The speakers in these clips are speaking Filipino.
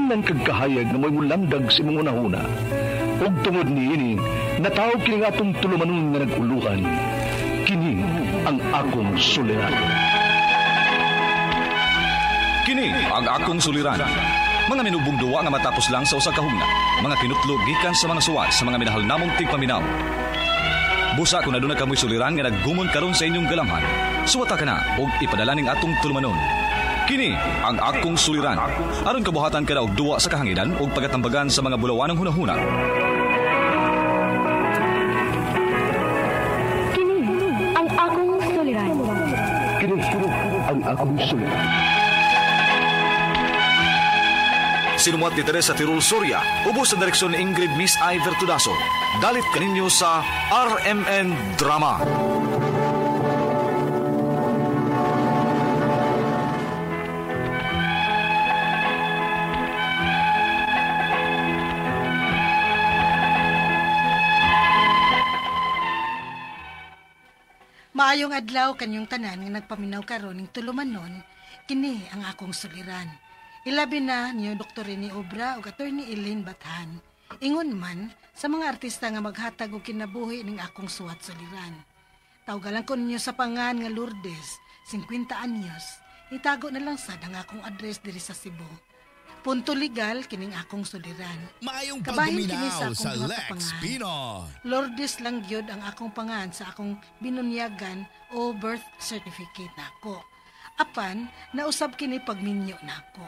kinahanglan kag kahayag nga may mulamdag si mga unahuna. Ug tungod niini, natawag kini nga atong tulumanon nga naguluhan. Kini ang akong suliran. Kini ang akong suliran. Mga minubong duwa nga matapos lang sa usa ka hugna. Mga kinutlog gikan sa mga suwat sa mga minahal namong tigpaminaw. Busa kung aduna kamoy suliran nga naggumon karon sa inyong galamhan, suwata ka na og ipadala ning atong tulumanon. Kini ang akong suliran. Aron kabuhatan ka na og duwa sa kahanginan og pagatambagan sa mga bulawanang hunahuna. Kini ang akong suliran. Kini ang akong suliran. Sinumat ni Teresa Tirul Soria, ubos sa direksyon ni Ingrid Miss Iver Tudaso. Dalit kaninyo sa RMN Drama. Maayong adlaw kanyong tanan nga nagpaminaw karon ning tulumanon, kini ang akong suliran. Ilabi na niyo Dr. Rene Obra ug Attorney Elaine Bathan. Ingon man sa mga artista nga maghatag og kinabuhi ning akong suwat suliran. Tawgalan ko ninyo sa pangan nga Lourdes, 50 anyos. Itago na lang sad ang akong address diri sa Cebu. Punto legal kining akong suliran. Maayong Kabahin kini pagbuminaw sa akong Lex pangan. Pinoy. Lourdes lang gyud ang akong pangan sa akong binunyagan o birth certificate nako. Apan nausab kini pagminyo nako.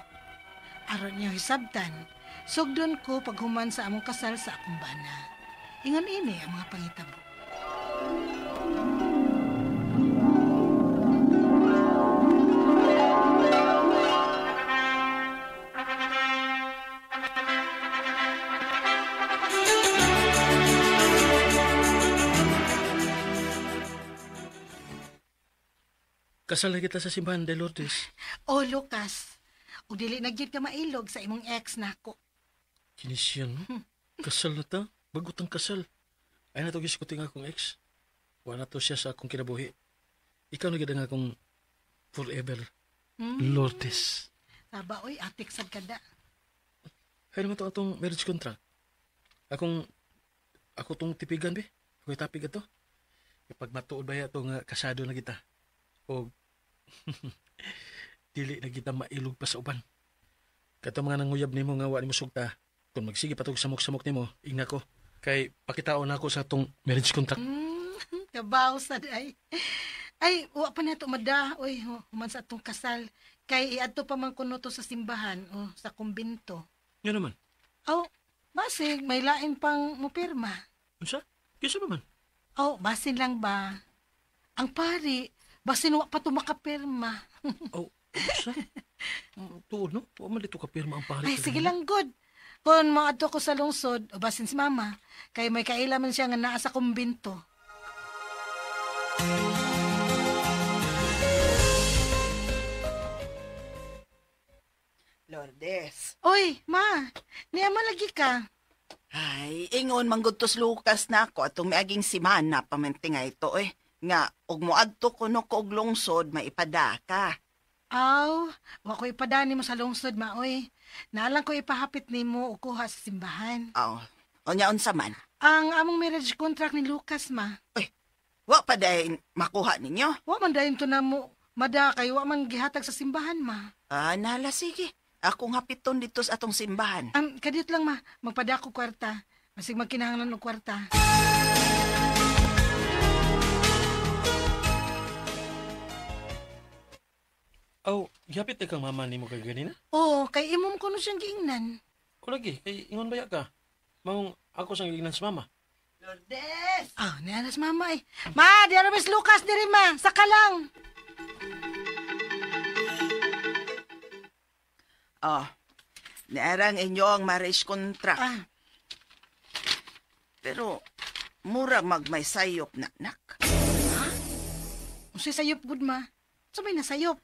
Aron niyo hisabtan, sugdon ko paghuman sa among kasal sa akong bana. Ingon ini ang mga pangitabo. Kasal na kita sa simbahan de Lourdes. O Lucas, ug dili na gyud ka mailog sa imong ex nako. Kinisyan, no? Kasal na ta? Bagot ang kasal. Ay na to giskuting akong ex. Wala to siya sa akong kinabuhi. Ikaw na gid ang akong forever. Lourdes. Saba oy, atik sad kada. Hay naman to atong marriage contract. Ako tong tipigan, be. Ako tapig ato. Kapag matuod ba ito nga kasado na kita. O dili na kita mailog pa sa uban. Kato mga nanguyab nimo nga wa nimo sugta. Kung magsige patog samok-samok nimo, ingna ko. Kay pakitaon ako sa atong marriage contract. Kabaw sad ay. Ay, wa pa na ito mada. Oy, human sa atong kasal. Kay iadto pa man kuno to sa simbahan o sa kumbento. Nga naman. Oh, basig may lain pang mupirma. Unsa? Kisa naman? Oh, basin lang ba? Ang pari, basin wa pa to makapirma. Oh, unsa? Tuod, no? Tuwa man dito ka pirma ang pari. Ay, sige lang, good. Kung maadto ko sa lungsod, o basin si mama, kay may kailaman siya nga naa sa kumbento. Lourdes. Oy, ma, niya malagi ka. Ay, ingon manggutos Lucas na ako atong miaging simana pamintingay ito Nga, og moadto ko no ko og lungsod, maipada ka. Aw, wa ko ipadani mo sa lungsod, ma, oy. Naalang ko ipahapit nimo o kuha sa simbahan. Aw, onya unsa man? Ang among marriage contract ni Lucas, ma. Wa pa dahin makuha ninyo? Wa man dayon to na mo, mada kay wa man gihatag sa simbahan, ma. Nala sige. Akong hapiton dito sa atong simbahan. Kadiyot lang, ma. Magpada ko kwarta. Masig magkinahanglan og kwarta. Oh, gihapit kang mama nimo kay ganina? Oo, kay imom ko no siyang giingnan. Ko lagi, kay ingon baya ka. Maong ako sang giingnan sa mama. Lourdes! Nianas mama eh. Ma, di arabes Lucas diri ma. Saka lang. Naarang inyo ang marriage contract. Pero, murag magmay sayop na, nak. Unsay sayop gud ma. Sabay na sayop.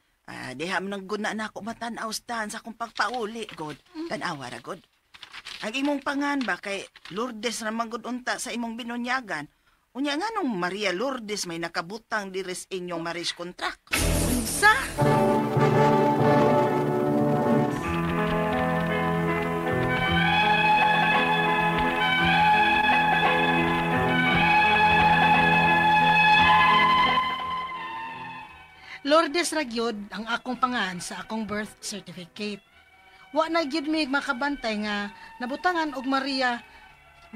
Diham nang guna na ako matanaw sa akong pagpauli, God. Tanawa ra, God. Ang imong pangan ba kay Lourdes naman gud unta sa imong binunyagan. Unya nga nung Maria Lourdes may nakabutang diris inyong marriage contract. Unsa? Lourdes ra gyud ang akong pangan sa akong birth certificate. Wa na gyud mi makabantay nga nabutangan og Maria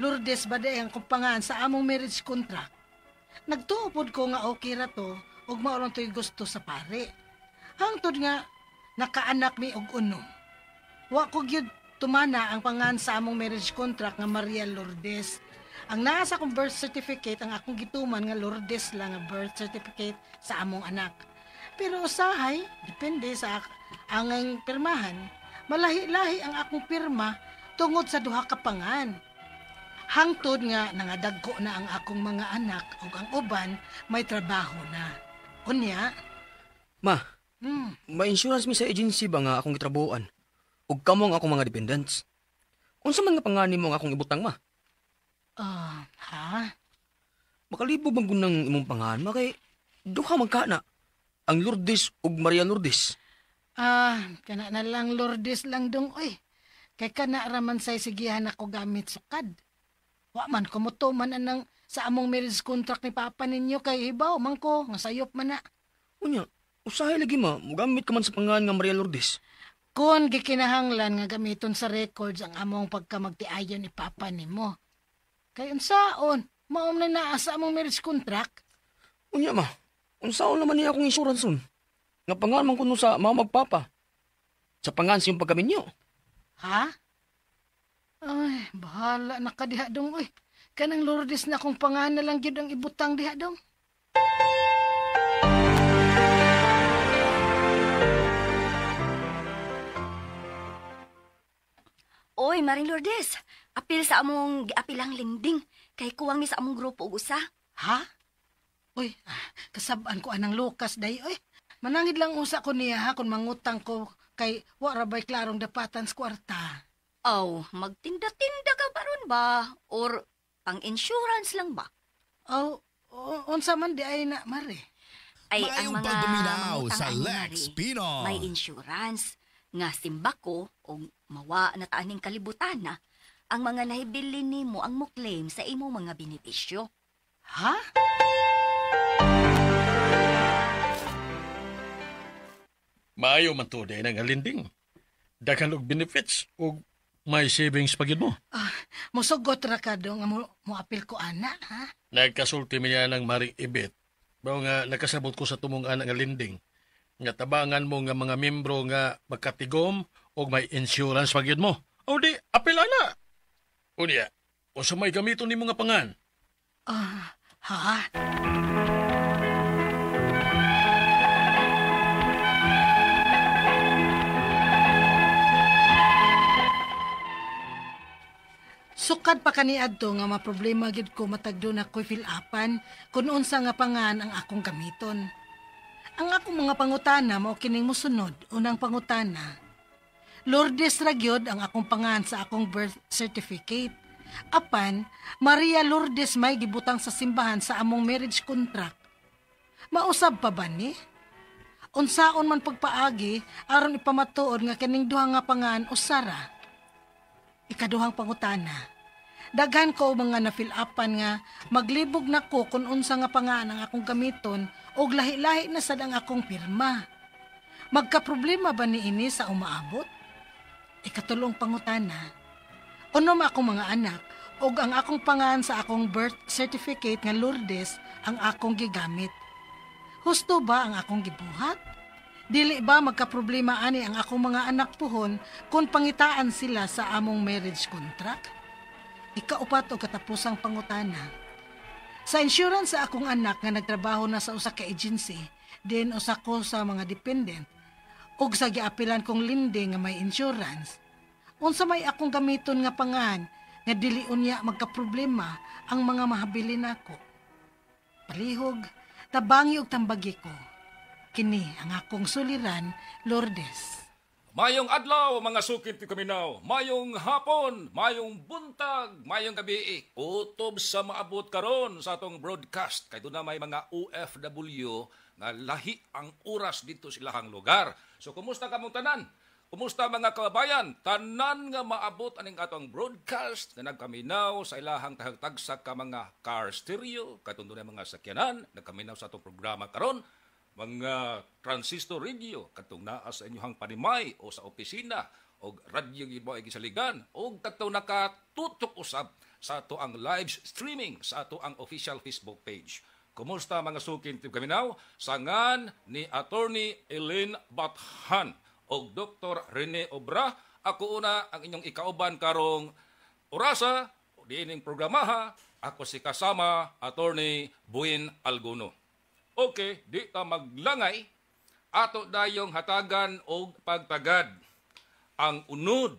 Lourdes Baday ang akong pangan sa among marriage contract. Nagtuupod ko nga okay ra to ug mao to'y gusto sa pare. Hangtod nga nakaanak mi og unom. Wa ko gyud tumana ang pangan sa among marriage contract nga Maria Lourdes. Ang nasa akong birth certificate ang akong gituman nga Lourdes lang nga birth certificate sa among anak. Pero usahay, depende sa angay pirmahan, malahi-lahi ang akong pirma tungod sa duha ka pangan. Hangtod nga nangadagko na ang akong mga anak ug ang uban may trabaho na. Unya, Ma, may insurance mi sa agency ba nga akong gitrabuhan? Ug kamo ang akong mga dependents. Unsa man nga panganin mo nga akong ibutang, ma? Ha? Makalibo bang gunang imong pangalan, ma, kay duha man kana. Ang Lourdes ug Maria Lourdes. Kana na lang Lourdes lang dong, oy. Kay kana raman say sigihan ako gamit sukad. Wa man kumuto man anang sa among marriage contract ni papa ninyo kay hibaw man ko nga sayop man na. Unya, usahay lagi, ma, mugamit ka man sa pangalan nga Maria Lourdes. Kun gikinahanglan nga gamiton sa records ang among pagkamagtiayon ni papa nimo. Kay unsaon, mao na naa sa among marriage contract. Unya, ma, unsaon naman niya akong insurance nun? Nga pangalan man kuno sa mga magpapa. Sa pangalan siyong pagkaminyo. Ha? Ay, bahala na ka diha dong, oy. Kanang Lourdes na akong pangalan lang gyud ang ibutang diha dong. Oy, Maring Lourdes, apil sa among giapilang lingding kay kuwang ni sa among grupo ug usa. Ha? Uy, kasabaan ko anang Lucas day, oy. Manangid lang usa ko niya ha kung mangutang ko kay wa ra bay klarong dapatan sa kwarta. Aw, magtinda-tinda ka ba ron ba? Or pang-insurance lang ba? Oh, unsa man di ay na, Mare? Ay, ang Mayong mga pagduminaw mangutang sa ani, Lex Mari, Pinoy. may insurance nga simba ko o mawa na taaning kalibutan na ang mga nahibili nimo ang mo-claim sa imong mga benepisyo. Ha? Maayo man to day nga linding. Daghan og benefits ug may savings pagid mo. Musugot ra ka do nga mo apil ko ana, ha? Nagkasulti mi ng Maring Ibit. Bao nga nakasabot ko sa tumong anak nga linding. Nga tabangan mo nga mga membro nga magkatigom o may insurance pagid mo. O di, apil ana. O diya, o sa may gamiton ni mga pangan. Ha? Sukad pa kaniadto nga maproblema gid ko matagdo na ko'y fill-upan kung unsa nga pangan ang akong gamiton. Ang akong mga pangutana mao kining mosunod. Unang pangutana, Lourdes ra gyud ang akong pangan sa akong birth certificate. Apan, Maria Lourdes may gibutang sa simbahan sa among marriage contract. Mausab pa ba ni? Unsaon man pagpaagi aron ipamatuod nga kining duha nga pangan usara. Ikaduhang pangutana. Daghan ko mga na-fill-upan nga maglibog na ko kung unsa nga pangan ang akong gamiton og lahi-lahi na sad ang akong pirma. Magkaproblema ba ni ini sa umaabot? Ikatulong pangutana. Unom akong mga anak og ang akong pangan sa akong birth certificate nga Lourdes ang akong gigamit. Husto ba ang akong gibuhat? Dili ba magkaproblema ani ang akong mga anak puhon kung pangitaan sila sa among marriage contract? Ikaupat o katapusang pangutana. Sa insurance sa akong anak nga nagtrabaho na sa usa ka agency, din usa ko sa mga dependent, ug sa giapilan kong linding nga may insurance, unsa may akong gamiton nga pangan nga dili unya magkaproblema ang mga mahabilin nako. Palihog, tabangi ug tambagi ko. Kini ang akong suliran, Lourdes. Mayong adlaw, mga sukit ti kaminaw. Mayong hapon, mayong buntag, mayong gabi. Utob sa maabot karon sa atong broadcast. Kay doon na may mga OFW nga lahi ang oras dito sa ilahang lugar. So, kumusta kamong tanan? Kumusta mga kababayan? Tanan nga maabot aning atong broadcast nga nagkaminaw sa ilahang tahagtagsa ka mga car stereo. Kay doon na mga sakyanan, nagkaminaw sa atong programa karon. mga transistor radio katong naa sa inyong panimay o sa opisina o radyo gibo ay gisaligan o katong nakatutok usab sa ato ang live streaming sa ato ang official Facebook page. Kumusta mga sukin kaminaw? Sangan ni Attorney Elaine Bathan o Dr. Rene Obra. Ako una ang inyong ikauban karong orasa o diining programaha. Ako si kasama Attorney Buin Alguno. Okay, di ta maglangay. Ato dayong hatagan o pagtagad. Ang unod,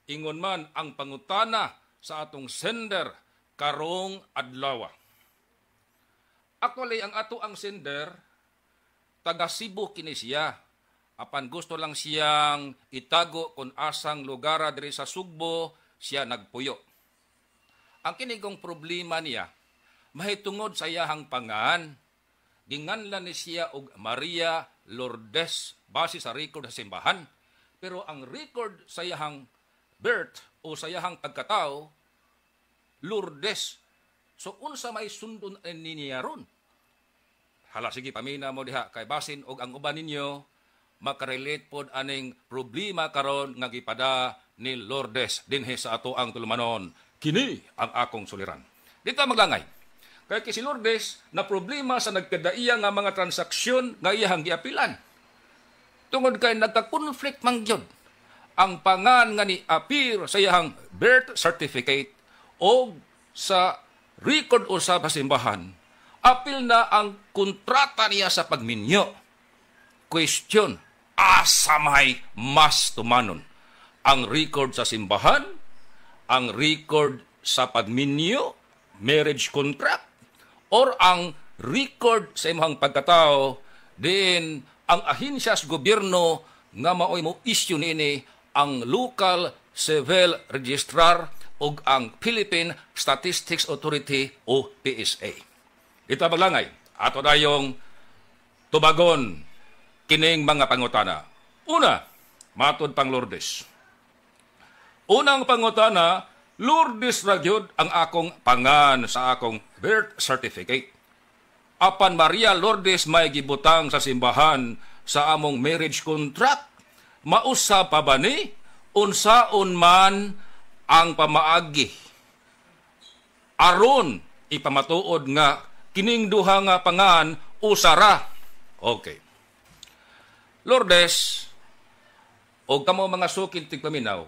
ingon man ang pangutana sa atong sender karong adlaw. Actually, ang ato ang sender, taga Cebu kini siya. Apan gusto lang siyang itago kung asang lugar diri sa Sugbo, siya nagpuyo. Ang kinigong problema niya, mahitungod sa iyahang pangan, ginganlan ni siya og Maria Lourdes base sa record sa simbahan. Pero ang record sa iyahang birth o sa iyahang pagkatao, Lourdes. So unsa may sundon niya ron? Hala, sige, pamina mo diha kay basin og ang uban ninyo makarelate pod aning problema karon nga gipada ni Lourdes dinhi sa ato ang tulumanon. Kini ang akong suliran. Dito maglangay. Kay si Lourdes na problema sa nagkadaiya nga mga transaksyon nga iyang giapilan. Tungod kay nagka-conflict man gyud ang pangan nga ni appear sa iyang birth certificate o sa record usab sa simbahan. Apil na ang kontrata niya sa pagminyo. Question, asa may mas tumanon? Ang record sa simbahan, ang record sa pagminyo, marriage contract, or ang record sa imong pagkatao, din ang ahensya sa gobyerno nga maoy mo issue nini ang local civil registrar o ang Philippine Statistics Authority o PSA. Ito maglangay, ato dayong tubagon kining mga pangutana. Una, matod pang Lourdes. Unang pangutana, Lourdes ra gyud ang akong pangan sa akong birth certificate. Apan Maria Lourdes may gibutang sa simbahan sa among marriage contract. Mausa pa ba ni? Unsaon man ang pamaagi. Aron ipamatuod nga kining duha nga pangan usara. Okay. Lourdes, o kamo mga sukil tigpaminaw,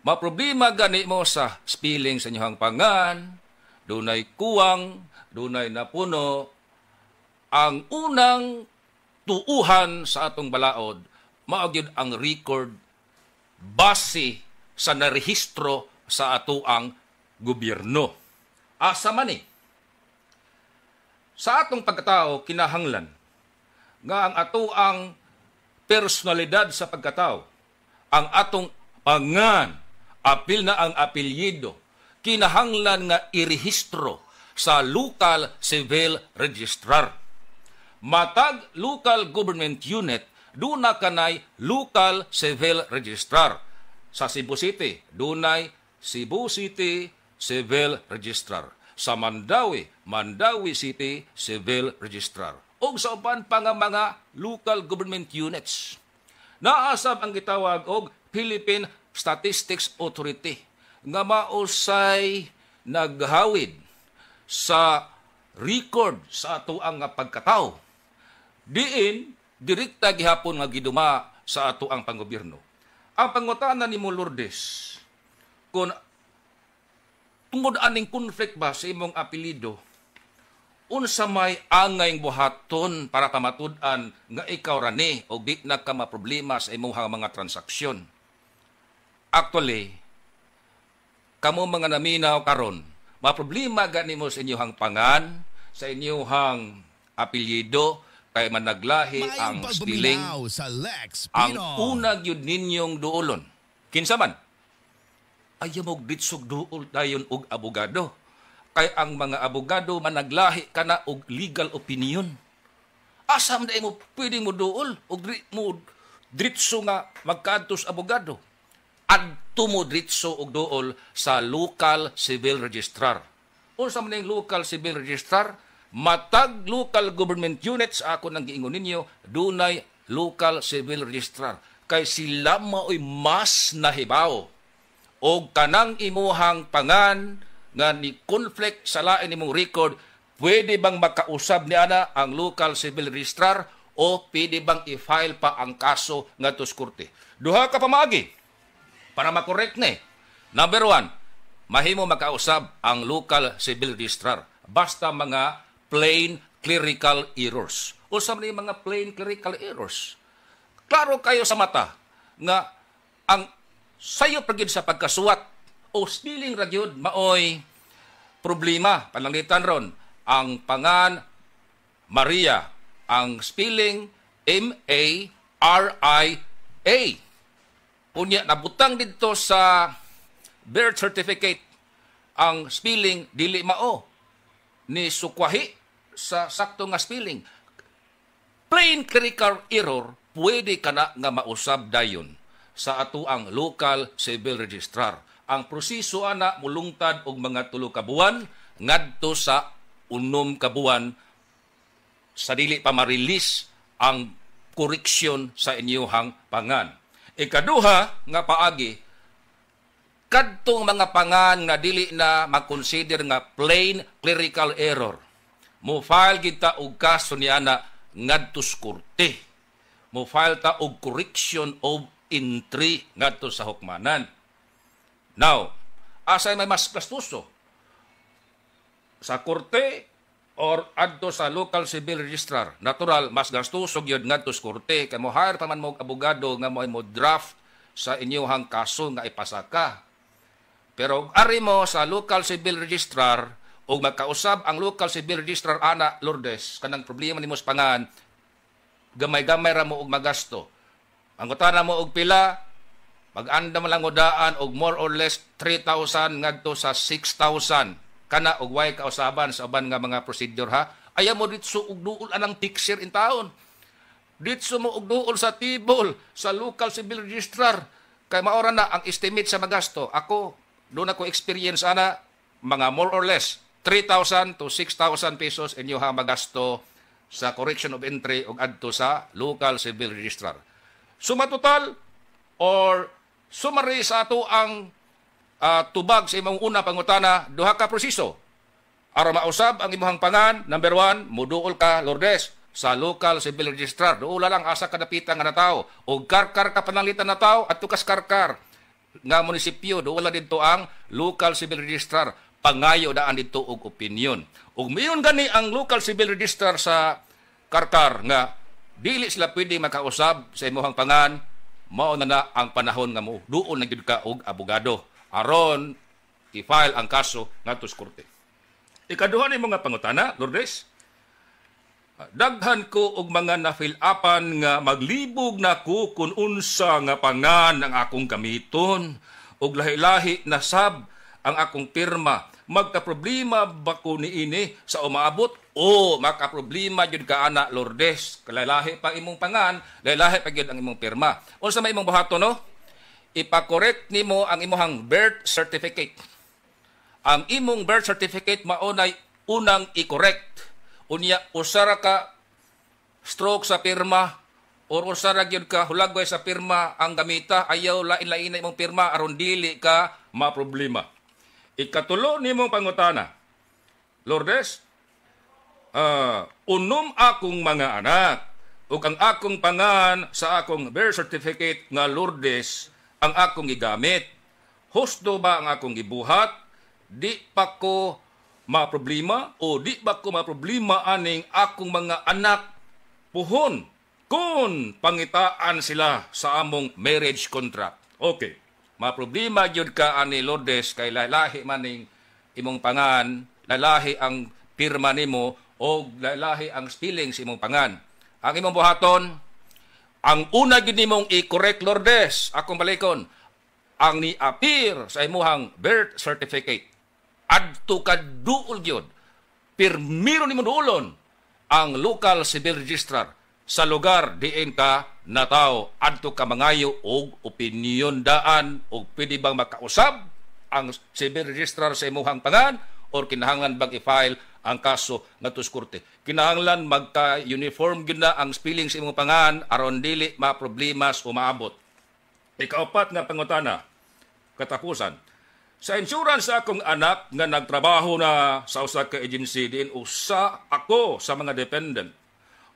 maproblema gani mo sa spilling sa inyong pangan, dunay kuwang, dunay napuno, ang unang tuuhan sa atong balaod, maagyod ang record base sa narehistro sa atoang gobyerno. Asa man ni? Sa atong pagkatao, kinahanglan nga ang atoang personalidad sa pagkatao, ang atong pangan, apil na ang apelyido, kinahanglan nga irehistro sa local civil registrar. Matag local government unit, duna kanay local civil registrar. Sa Cebu City, dunay Cebu City Civil Registrar. Sa Mandawi, Mandawi City Civil Registrar. O sa uban pa nga mga local government units. Naasab ang gitawag og Philippine Statistics Authority nga mausay naghawid sa record sa ato ang pagkatao. Diin, direkta gihapon nga giduma sa ato ang panggobyerno. Ang pangutana ni Lourdes, kung tungod aning conflict ba sa imong apelido, unsa may angay buhaton para pamatud-an nga ikaw rani o di na ka maproblema sa imong mga transaksyon. Actually, kamo mga naminaw karon, maproblema gani mo sa inyong pangan, sa inyong apelyido, kay managlahi ang spelling. Ang una gyud ninyong duolon. Kinsa man? Ayaw mo ditsog duol dayon og abogado. Kay ang mga abogado managlahi kana og legal opinion. Asam day mo pwedeng mo duol og mo dritso nga magkaadtos abogado. Adto mo dritso og duol sa local civil registrar. Unsa man ning local civil registrar? matag local government units ako nang giingon ninyo dunay local civil registrar kay sila mao'y mas nahibaw og kanang imuhang pangan nga ni conflict sa lain imong record, pwede bang makausab ni ana ang local civil registrar o pwede bang i-file pa ang kaso ngadto sa korte? Duha ka pamaagi para makorek ni. Number 1, mahimo makausab ang local civil registrar basta mga plain clerical errors. Usab ni mga plain clerical errors. Klaro kayo sa mata nga ang sayo pagid sa pagkasuwat o spelling ra gyud maoy problema. Pananglitan ron ang pangan Maria, ang spelling M-A-R-I-A. Unya nabutang dito sa birth certificate ang spelling dili mao ni sukwahi sa sakto nga spelling. Plain clerical error pwede kana nga mausab dayon sa ato ang local civil registrar. Ang proseso ana mulungtad og mga 3 ka buwan ngadto sa 6 ka buwan sa dili pa ma-release ang koreksyon sa inyong pangan. Ikaduha nga paagi, kadtong mga pangan nga dili na mag-consider nga plain clerical error, mo file kita og kaso ni ana ngadto sa korte. Mo file ta og correction of entry ngadto sa hukmanan. Now, asay may mas gastuso sa korte or adto sa local civil registrar. Natural, mas gastuso gyud ngadto sa korte kay mo hire pa man mo abogado nga mo draft sa inyong kaso nga ipasaka. Pero ari mo sa local civil registrar o magkausab ang local civil registrar ana Lourdes kanang problema nimo sa pangan, gamay-gamay ra mo og magasto. Ang utana mo og pila, mag-anda mo lang daan og more or less 3,000 ngadto sa 6,000 kana og way kausaban sa uban nga mga procedure ha. Ayaw mo ditso og duol anang fixer in taon. Ditso mo og duol sa tibol sa local civil registrar kay maora na ang estimate sa magasto. Ako doon ako experience ana mga more or less 3,000 to 6,000 pesos inyo magasto sa correction of entry og adto sa local civil registrar. Suma total or summary sa ato ang tubag sa imong una pangutana, duha ka proseso. Aron mausab ang imong pangan, number 1, muduol ka Lourdes sa local civil registrar. Duula lang asa kadapitan nga natawo og karkar ka pananglitan na tawo adto kas karkar nga munisipyo duula didto ang local civil registrar. Pangayo daan dito og opinion. Ug mayon gani ang local civil registrar sa karkar nga dili sila pwede makausab sa imong pangan, mao na ang panahon nga mo duol na gyud ka og abogado aron i-file ang kaso ngadto sa korte. Ikaduha ni mga pangutana, Lourdes. Daghan ko og mga na-fill-upan nga maglibog na ko kung unsa nga pangan ang akong gamiton og lahi-lahi na sab ang akong pirma. Magka-problema ba ko niini sa umaabot o makaproblema jud ka ana Lourdes? Kalalahi pa imong pangan, lalahi pa gyud ang imong pirma. Unsa may imong buhaton no? Ipa-correct nimo ang imong birth certificate. Ang imong birth certificate maunay unang i-correct. Unya usara ka stroke sa pirma or usara gyud ka hulagway sa pirma ang gamita, ayaw lain-lain na imong pirma aron dili ka maproblema. Ikatulo nimong pangutana, Lourdes, unom akong mga anak ug ang akong pangan sa akong birth certificate nga Lourdes ang akong gigamit. Husto ba ang akong gibuhat? Di pa ko maproblema o di ba ko maproblema aning akong mga anak puhon kung pangitaan sila sa among marriage contract? Okay. Maproblema gyud ka ani Lourdes kay lalahi maning imong pangan, lalahi ang pirma nimo o lalahi ang spelling sa imong pangan. Ang imong buhaton, ang una gyud nimong i-correct Lourdes, akong balikon, ang ni-appear sa imong birth certificate. Adto ka duol gyud. Pirmiro nimo duolon ang local civil registrar sa lugar diin ka nataw. Adto ka mangayo og opinion daan og pwede bang makausab ang civil registrar sa imong pangan or kinahanglan bang i-file ang kaso ngadto sa korte. Kinahanglan magka-uniform gyud na ang spelling sa imong pangan aron dili ma-problemas o maabot. Ikaapat nga pangutana, katapusan. Sa insurance sa akong anak nga nagtrabaho na sa usa ka agency din usa ako sa mga dependent.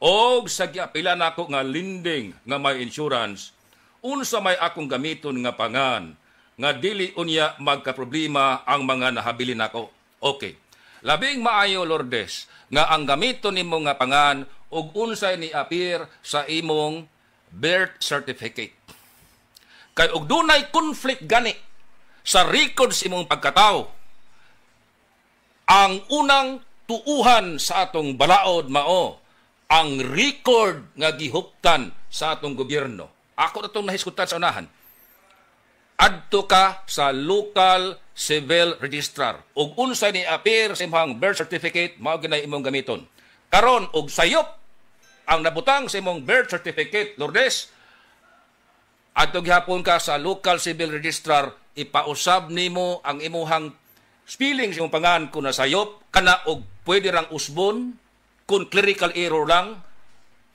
Og sa giapila nako nga lending nga may insurance, unsa may akong gamiton nga pangan nga dili unya magka-problema ang mga nahabilin nako. Okay. Labing maayo, Lourdes, nga ang gamiton nimo nga pangan ug unsay ni appear sa imong birth certificate. Kay ug dunay conflict gani sa record sa imong pagkatao, ang unang tuuhan sa atong balaod mao ang record nga gihuptan sa atong gobyerno. Ako na itong nahiskutan sa unahan. Adto ka sa local civil registrar. Ug unsay ni appear sa imong birth certificate, mao ginay imong gamiton. Karon og sayop ang nabutang sa imong birth certificate, Lourdes, adto gihapon ka sa local civil registrar, ipausab nimo ang imong spelling sa imong pangan kung nasayop kana og pwede rang usbon kung clerical error lang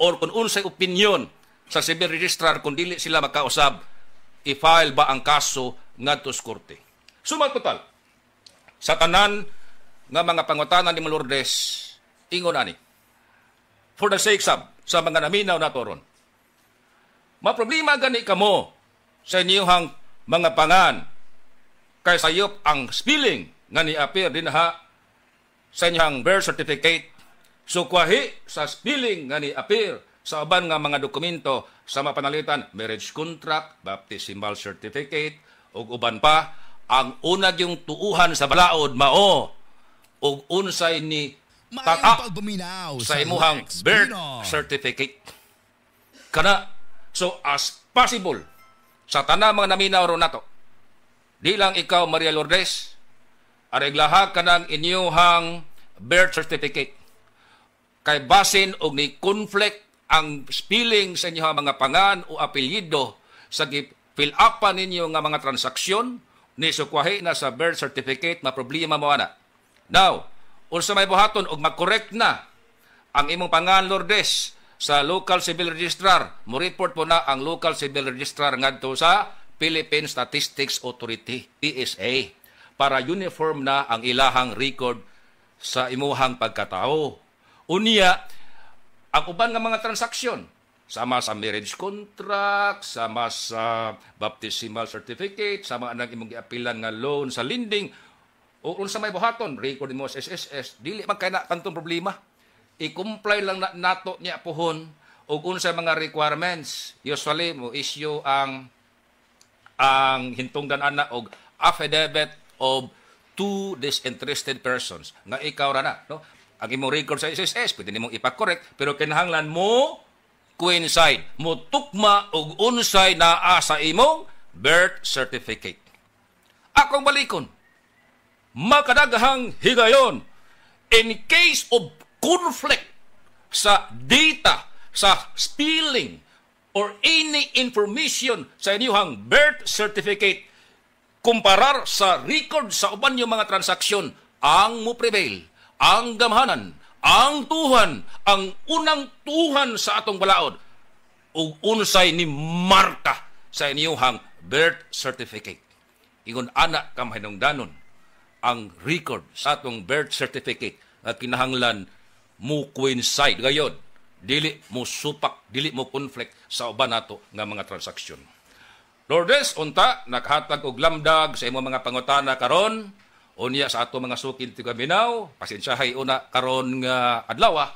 or kung unsay opinion sa civil registrar kung dili sila makausab, i-file ba ang kaso ngadto sa korte. Summa total, sa tanan nga mga pangutanan ni Lourdes, ingon ani, for the sake sa mga naminaw na toron, maproblema gani kamo sa inyong mga pangan kay sayop ang spelling nga ni-appear din sa inyong birth certificate. So kwahi sa spelling nga ni-appear sa uban nga mga dokumento sa mapanalitan, marriage contract, baptismal certificate, ug uban pa, ang unag yung tuuhan sa balaod mao ug unsay ni tata sa imuhang birth certificate. Kana, so as possible, sa tanang mga naminaw ron nato, di lang ikaw, Maria Lourdes, areglaha ka ng inyuhang birth certificate. Kay basin og ni conflict ang spelling sa inyong mga pangan o apelyido sa fill upan ninyo nga mga transaksyon ni sukwahi na sa birth certificate, maproblema mo ana. Now, unsa may buhaton og mag-correct na ang imong pangan, Lourdes, sa local civil registrar, mo report po na ang local civil registrar ngadto sa Philippine Statistics Authority, PSA, para uniform na ang ilahang record sa imuhang pagkatao. Unya, ang uban nga mga transaksyon, sama sa marriage contract, sama sa baptismal certificate, sama ang imong giapilan nga loan sa lending, o unsa may buhaton, record mo sa SSS, dili man kay na kantong problema. I-comply lang nato niya pohon o unsa mga requirements. Usually mo issue ang hintungdan ana og affidavit of two disinterested persons nga ikaw ra na, no? Ang imong record sa SSS pwede nimong ipa-correct pero kinahanglan mo coincide, mo tukma og unsay naa sa imong birth certificate. Akong balikon, makadaghang higayon in case of conflict sa data, sa spelling, or any information sa inyong birth certificate kumparar sa record sa uban yung mga transaksyon, ang mo prevail, ang gamhanan, ang tuhan, ang unang tuhan sa atong balaod, ug unsay ni marka sa inyong birth certificate. Ingon ana kam hinungdanon ang record sa atong birth certificate at kinahanglan mo coincide gayod, dili mo supak, dili mo conflict sa uban nato nga mga transaksyon. Lourdes, unta nakahatag og lamdag sa imong mga pangutana karon unya sa ato mga sukin ti Gaminaw. Pasensyahay una karon nga adlaw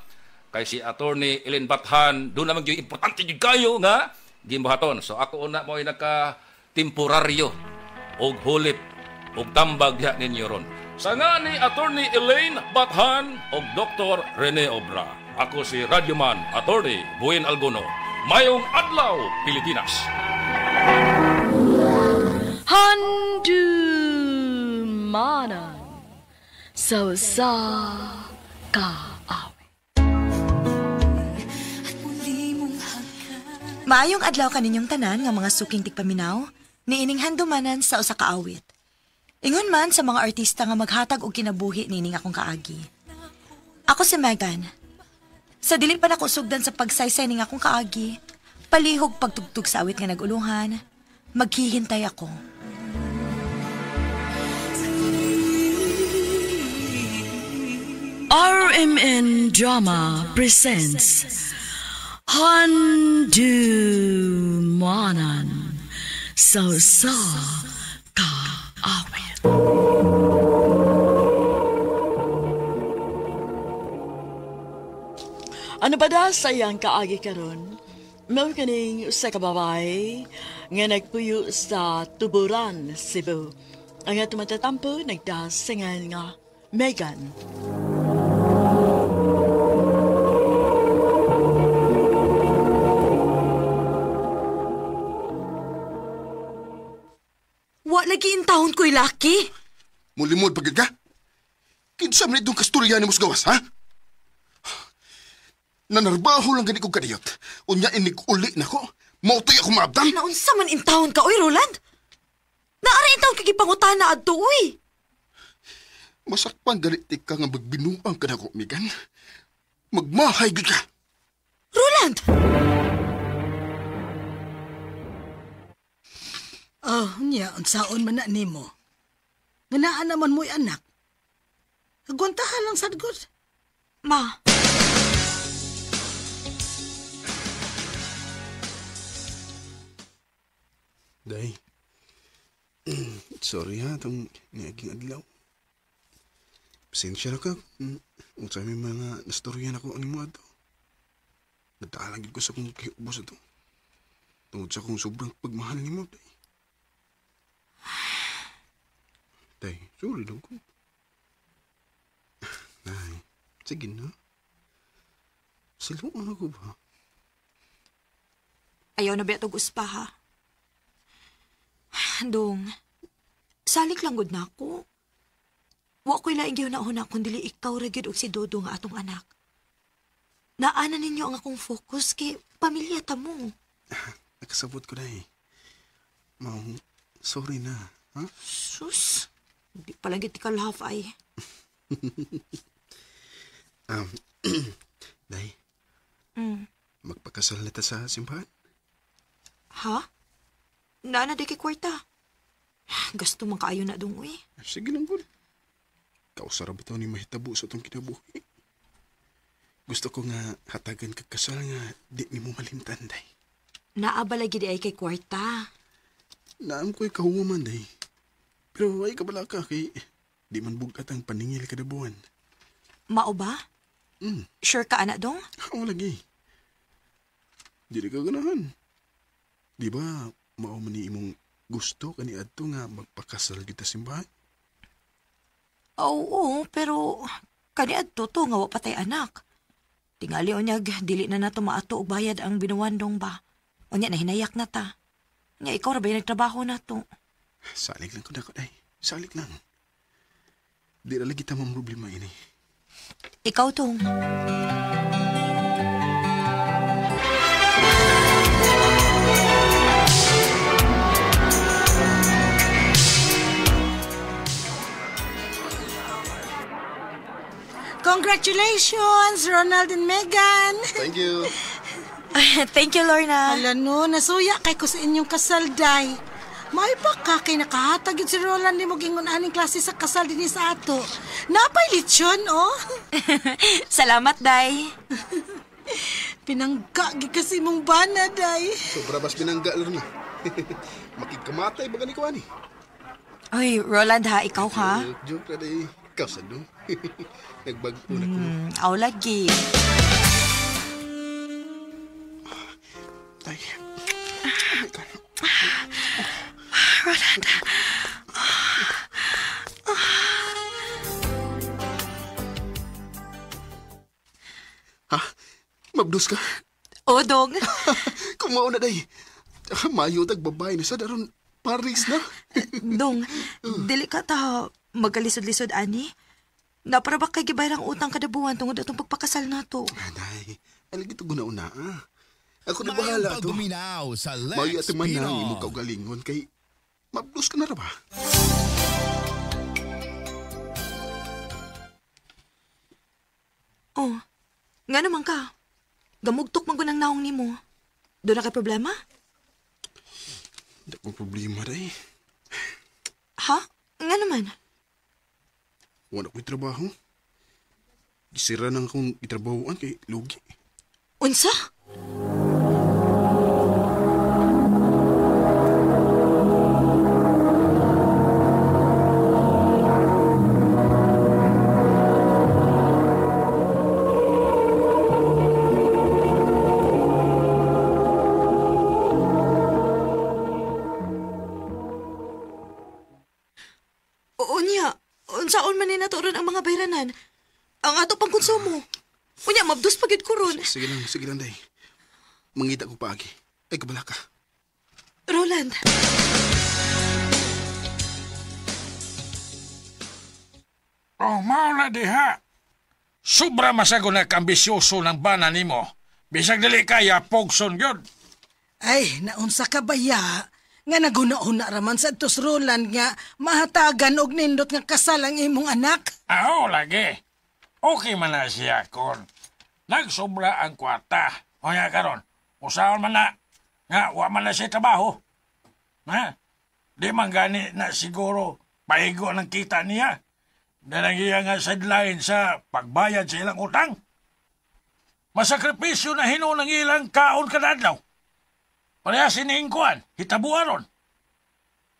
kay si Attorney Ellen Bathan do naman gyud importante gyud kayo nga gimbuhaton. So ako una mo ay naka temporaryo og hulip og tambag diha ninyo ron. Sa nga ni Attorney Elaine Bathan o Dr. Rene Obra. Ako si Radyoman Attorney Buen Algono. Mayong adlaw, Pilipinas! Handumanan sa kaawi. Maayong adlaw kaninyong tanan nga mga suking tigpaminaw, niining handumanan sa usa ka awit. Ingon man sa mga artista nga maghatag og kinabuhi nining akong kaagi. Ako si Megan. Sa dili pa nako sugdan sa pagsaysay ning akong kaagi, palihog pagtugtog sa awit nga naguluhan, maghihintay ako. RMN Drama presents Handumanan Sa Ka Awit. Ano ba da sayang kaagi karon? Mao kaning usa ka babae nga nagpuyo sa Tuburan, Cebu. Ang atong matatampo nagdasingan nga Megan. Wa lagi intawon ko'y laki. Mulimod pagid ka? Kinsa man itong kasturya ni Musgawas, ha? Nanarbaho lang gani kong kadiyot. Unya inig uli na ko. Mautoy ako maabdan. Naunsa man intawon ka, oy, Roland? Naari intawon kagipangutan na adto, uy. Masakpan galit ka nga magbinuang ka na ko, Megan. Magmahay gud ka. Roland! Oh, niya, unsaon man na nimo. Nganaan naman mo'y anak. Agwantahan lang sadgod. Ma. Day. Sorry ha, itong niaging adlaw. Pasensya na ka. Unsa may mga nastoryan ako ang imo ato. Nagtaalagid ko sa kong kiubos ito. Tungod sa kong sobrang pagmahal ni mo, Day. Day, sorry lang ko. Day, sige na. Siluan ako ba? Ayaw na ba itong uspa, ha? Dong, salik lang gud na ako. Wa ko'y laing gyud na una kundi ikaw ra gyud og si Dodo nga atong anak. Naana ninyo ang akong focus kay pamilya ta mo. Nakasabot ko, Day. Mao, sorry na, ha? Sus, di palang giti ka laugh ay. Day, magpakasal na ta sa simbahan? Ha? Naana di kay kwarta. Gusto man kaayo na dong, uy. Sige lang, Gul. Kausara ba ito ni mahitabo sa itong kinabuhi? Gusto ko nga hatagan kagkasal nga di ni mo malimtan, Day. Naabalagi di ay kay kwarta. Naam ko'y kahuman, Day. Pero ay kabala ka kay di man bugat ang paningil kada buwan. Mao ba? Sure ka, anak dong? Oo, lagi. Di ka ganahan. Di ba, mao man ni imong gusto kani adto nga magpakasal kita simbahan? Oo, pero kani adto to nga wa patay anak. Tingali onyag dili na nato maato og bayad ang binuwandong ba. Onya na hinayak na ta. Nga ikaw ra ba nagtrabaho nato? Salig lang ko na ko, Day. Salig lang. Di na lagi tamang problema ini. Ikaw tong. Congratulations, Ronald and Megan. Thank you. Thank you, Lorna. Hala no, nasuya kay ko sa inyong kasal, Day. May pa ka kay nakahatag yun si Roland ni mo gingon aning klase sa kasal din sa ato. Napay litsyon, oh. Salamat, Day. Pinanggagi kasi mong bana, Day. Sobra bas pinangga, Lorna. Makikamatay ba gani ko, ani? Oy, Roland ha, ikaw ha? Joke na, Day. Ikaw sa do. Nagbago na ko. Aw lagi. Ay. Roland. Ha? Mabdus ka? O, dong. Kumao na, Day. Mayo tag babae na sa daron Paris na. Dong, dili ka ta magkalisod-lisod, ani? Na para ba kay gibayang utang kada buwan tungod atong pagpakasal nato? Day, alagi to guna-una, Ako na bahala to. Sa Mayo Lex at man na Pino. imong kaugalingon kay mabdus ka na ra ba? Nga naman ka. Gamugtok man ko ng naong ni mo. Doon na ka problema? Hindi ko problema, day. Ha? Nga naman. Wala ko'y trabaho. Gisira nang akong itrabahoan kay Lugi. Unsa? Unya, unsaon man ni naturon ang mga bayranan? Ang ato pang konsumo. Unya, mabdos pagid ko ron. Sige lang, day. Mangita ko paagi. Ay, kabala ka. Roland. Oh, mao na diha. Sobra masago na kambisyoso ng bana nimo. Bisag dili kaya pogson gyud. Ay, naunsa ka ba ya? Nga naguna-una raman sa tos Roland nga mahatagan og nindot nga kasal ang imong anak. Aho lagi. Okay man na siya kon. Nagsobra ang kwarta. O nga karon, usaon man na. Nga, wa man na siya trabaho. Ha? Di man gani na siguro pahigo ng kita niya. Nalangiya nga sideline sa pagbayad sa ilang utang. Masakripisyo na hino ng ilang kaon kadadlaw. Pareha siningkuan, hitabuan ron.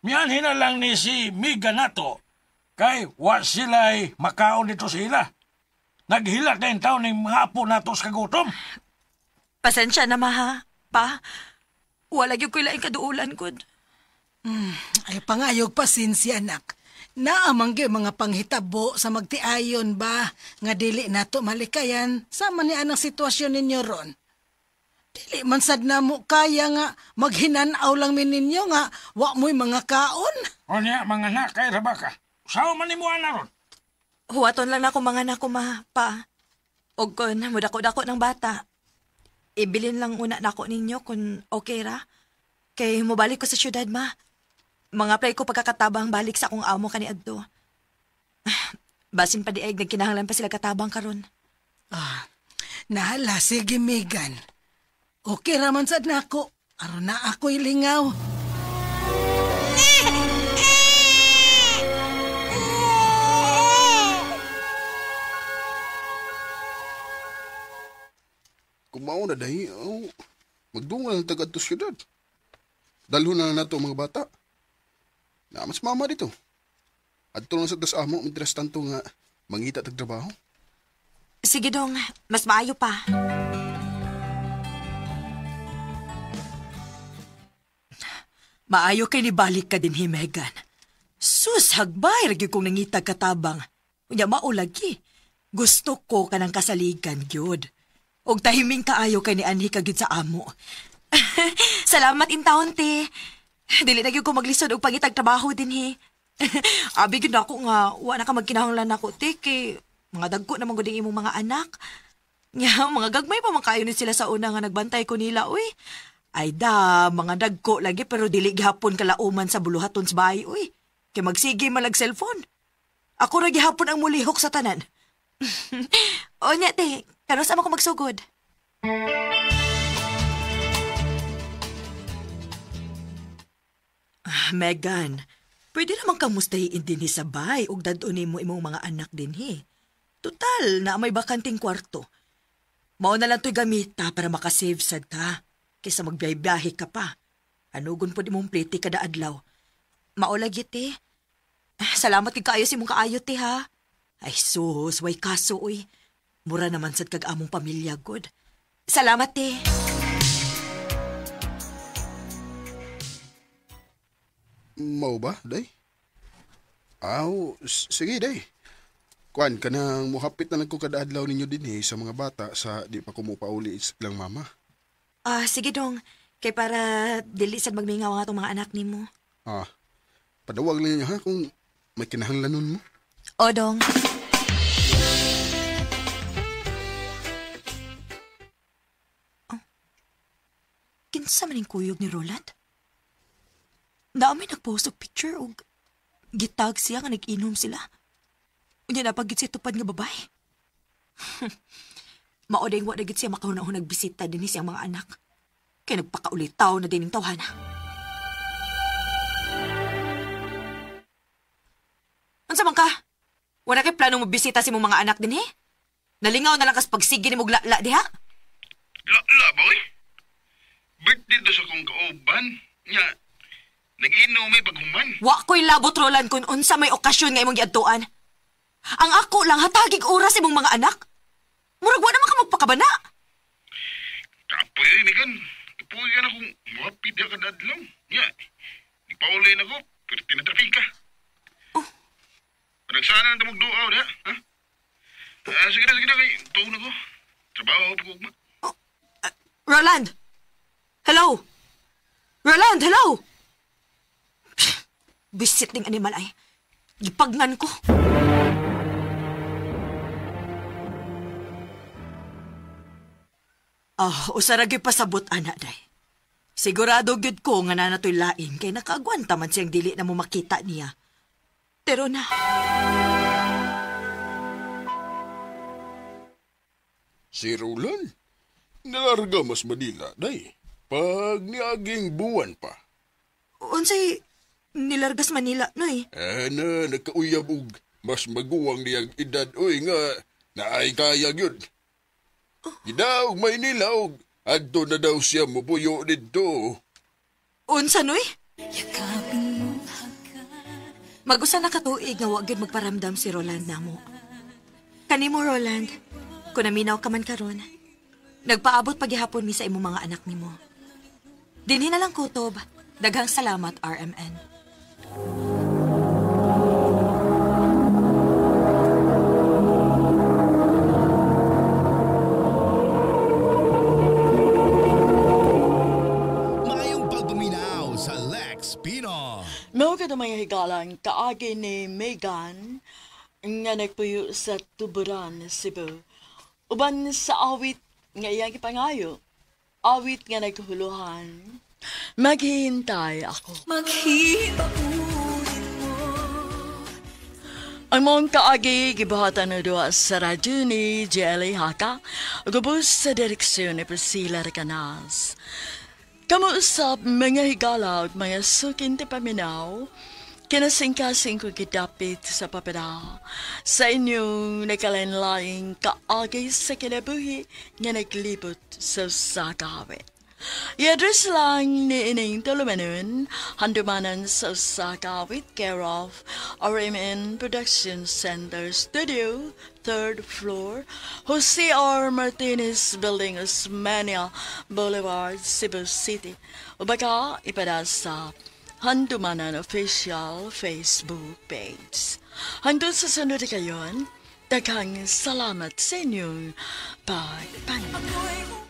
Miyan hina lang ni si Miga nato, kay wa sila'y makaon dito sila. Naghilak na yung taon ng mga apo nato sa kagutom. Pasensya na, maha. Pa, wala gyud ko ilaing kaduulan, good. Ay, pangayog pasensya, anak. Naamang gyud mga panghitabo sa magtiayon ba, nga dili nato malikayan, sama ni anang sitwasyon ninyo ron. Dili man sad na mo kaya nga maghinanaw lang min ninyo nga wa mo'y mga kaon. O niya, mga nakay rabaka. Sao man ni mo ana ron? Huwaton lang ako mga nako, ma, pa. Og kon mudako-dako ng bata. Ibilin lang una nako ninyo kung okay ra. Kay mobalik ko sa syudad, ma. Mga play ko pagkakatabang balik sa akong amo kaniadto. Basin pa diay nagkinahanglan pa sila katabang karon. Nahala, sige, Megan. Okay raman sad nako. Aron na ako'y lingaw. Kumao na dahi, magdungal ang tagad to syudad. Dalho na nato mga bata. Na mas mama dito. At tulong sa das amo, mitras tanto nga mangita tag trabaho. Sige dong, mas maayo pa. Maayo kay ni balik ka din, Megan. Sus, hagbay, ragi kong nangitag katabang. Unya maulagi. Gusto ko ka ng kasaligan, gyud. Og tahiming kaayo kay ni Anhi kagid sa amo. Salamat in taon, te. Dili na gyud ko maglisod og pangitag trabaho din, he. Abi gyud ako nga wa na ka magkinahanglan nako, te, kay mga dagko naman gud imong mga anak. Nya mga gagmay pa man kayo ni sila sa una nga nagbantay ko nila, uy. Ay da, mga dagko lagi pero dili gihapon kalauman sa buluhaton sa bahay, uy. Kay magsige malag cellphone. Ako ra gihapon ang mulihok sa tanan. O nya, te, kano sa ako magsugod? Megan, pwede naman kamustahin din sa bay ug dadonin mo imong mga anak din, he. Total, na may bakanting kwarto. Mao na lang to'y gamita para makasave sad ka. Kaysa magbiyahe ka pa. Anugon po di mong plete kada adlaw. Maulagi, te. Salamat kay kaayo si mong kaayo, te, ha. Ay sus, way kaso, uy. Mura naman sad kag among pamilya, good. Salamat, te. Mau ba, day? Sige, day. Kuan, kanang muhapit na lang ko kada adlaw ninyo din sa mga bata sa di pa ko mupauli lang mama. Sige dong. Kay para dili sad magmingaw ang atong mga anak nimo. Padawag lang niyo ha kung may kinahanglanon mo. O dong. Kinsa man ang kuyog ni Roland? Naamay nagpost og picture og gitag siya nga nag-inom sila. Unya napagit siya tupad nga babae. Maodeng wa dagit siya makahunahon nagbisita din siyang mga anak. Kaya nagpakaulitaw na din yung tawhana. Unsa man ka? Wala kay planong mabisita si mong mga anak din, he? Nalingaw na lang kas pagsige ni mong la diha? La, boy. Birthday do sa kong kauban. Nya, nag-inom may paghuman. Wa ko'y labot, Roland, kung unsa may okasyon nga imong giadtuan. Ang ako lang hatagig oras imong mga anak. Murag wa naman ka magpakabana. Kapoy, Megan. Kapoy ka na kung mapid ka na adlaw. Nya, ipaulay na ko, pero tinatrafika. Oh. Parang sana na magduaw na, ha? Sige na, kay tuwa na ko. Trabaho ako pagkugma. Oh. Roland! Hello? Roland, hello! Bisit ning animal ay. Gipagnan ko. Usaragi pasabot, ana, day. Sigurado gyud ko nga nanatoy lain kay nakaagwanta man siyang dili na mo makita niya. Pero na. Si Roland, nalarga mas Manila, day. Pag niaging buwan pa. Unsay nilargas Manila, noy? Na, nakauyab og mas maguwang niyang edad, oy nga, naay kaya yun. Gidaog Maynila og adto na daw siya mupuyo dito. Unsa, noy? Mag-usa na katuig nga wa gyud magparamdam si Roland namo. Kanimo, Roland, kung naminaw ka man karon, nagpaabot paghihapon mi sa imong mga anak nimo. Dinhi na lang kutob. Daghang salamat, RMN. Mayong pagpaminaw sa Lex Pino. Mao ka mga higalan kaagi ni Megan nga nagpuyo sa Tuburan, Cebu. Uban sa awit nga iyang ipangayo. Awit nga naghuhuluhan. Maghihintay ako. Ang mong kaagi gibuhatan na doon sa radyo ni Jelly Haka, gubos sa direksyon ni Priscilla Recanas. Kamuusap mga higala at mga sukin ti paminaw, kinasing-kasing ko gidapit sa papeda sa inyong nakalanlaing kaagi sa kinabuhi nga naglibot sa sakawit. I-address lang ni Ining Tulumanon, handumanan sa sakawit care of RMN Production Center Studio, 3rd floor, Jose R. Martinez Building, Osmania Boulevard, Cebu City. O baka ipada sa Handumanan Official Facebook page. Hanggang sa sunod kayon, daghang salamat sa inyong pagpanunood.